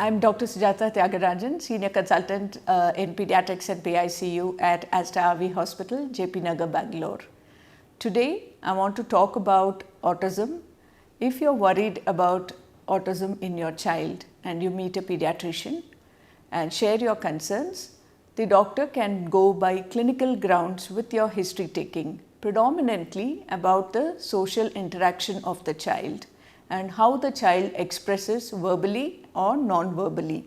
I'm Dr. Sujatha Thyagarajan, Senior Consultant in Pediatrics and PICU at Aster Hospital, JP Nagar, Bangalore. Today, I want to talk about autism. If you're worried about autism in your child and you meet a pediatrician and share your concerns, the doctor can go by clinical grounds with your history taking, predominantly about the social interaction of the child and how the child expresses verbally or non-verbally.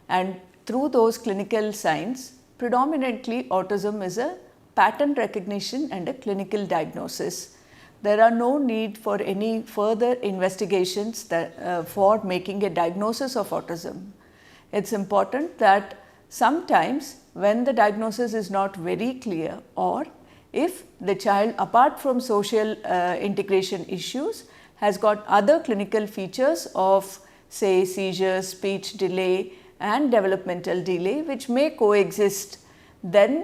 And through those clinical signs, predominantly autism is a pattern recognition and a clinical diagnosis. There are no need for any further investigations for making a diagnosis of autism. It's important that sometimes when the diagnosis is not very clear, or if the child, apart from social integration issues, has got other clinical features of, say, seizures, speech delay and developmental delay which may coexist, then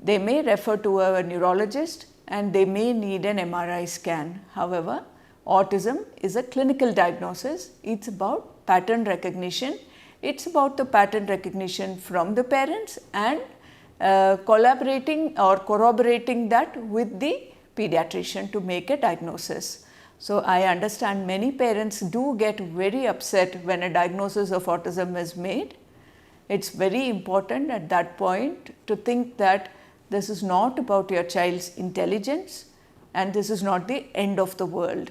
they may refer to a neurologist and they may need an MRI scan. However, autism is a clinical diagnosis. It's about pattern recognition. It's about the pattern recognition from the parents and collaborating or corroborating that with the pediatrician to make a diagnosis. So, I understand many parents do get very upset when a diagnosis of autism is made. It's very important at that point to think that this is not about your child's intelligence and this is not the end of the world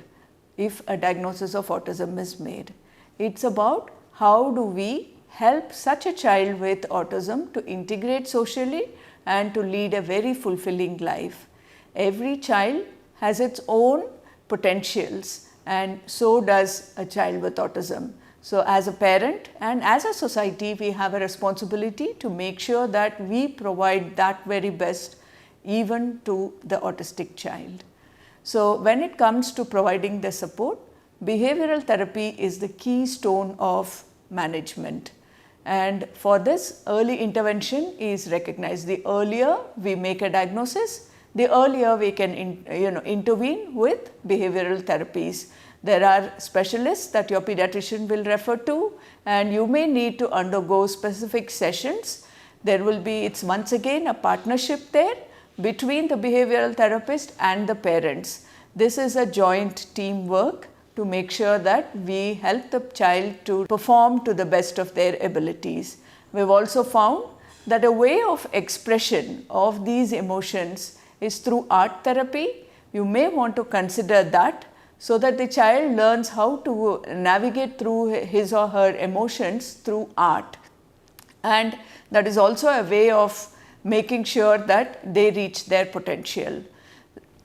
if a diagnosis of autism is made. It's about how do we help such a child with autism to integrate socially and to lead a very fulfilling life. Every child has its own potentials and so does a child with autism. So, as a parent and as a society, we have a responsibility to make sure that we provide that very best even to the autistic child. So, when it comes to providing the support, behavioral therapy is the keystone of management. And for this, early intervention is recognized. The earlier we make a diagnosis, the earlier we can intervene with behavioral therapies. There are specialists that your pediatrician will refer to and you may need to undergo specific sessions. There will be, it's once again a partnership there between the behavioral therapist and the parents. This is a joint teamwork to make sure that we help the child to perform to the best of their abilities. We've also found that a way of expression of these emotions is through art therapy. You may want to consider that so that the child learns how to navigate through his or her emotions through art. And that is also a way of making sure that they reach their potential.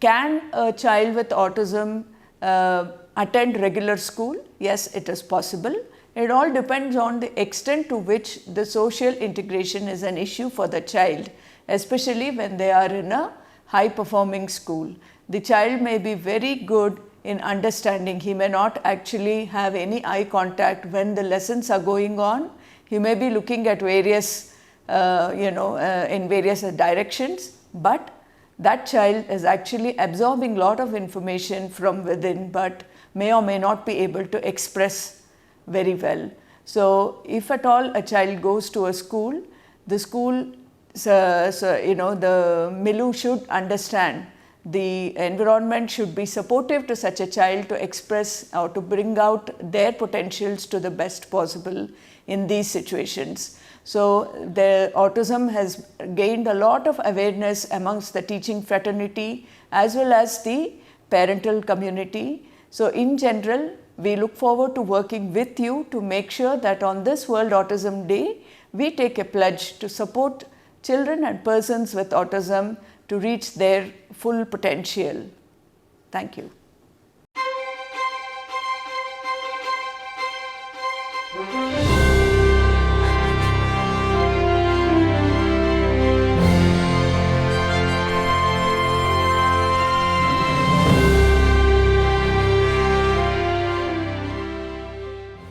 Can a child with autism attend regular school? Yes, it is possible. It all depends on the extent to which the social integration is an issue for the child, especially when they are in a high performing school. The child may be very good in understanding. He may not actually have any eye contact when the lessons are going on. He may be looking at various, in various directions, but that child is actually absorbing a lot of information from within, but may or may not be able to express very well. So, if at all a child goes to a school, the school, the milieu should understand. The environment should be supportive to such a child to express or to bring out their potentials to the best possible in these situations. So, the autism has gained a lot of awareness amongst the teaching fraternity as well as the parental community. So, in general, we look forward to working with you to make sure that on this World Autism Day, we take a pledge to support children and persons with autism to reach their full potential. Thank you.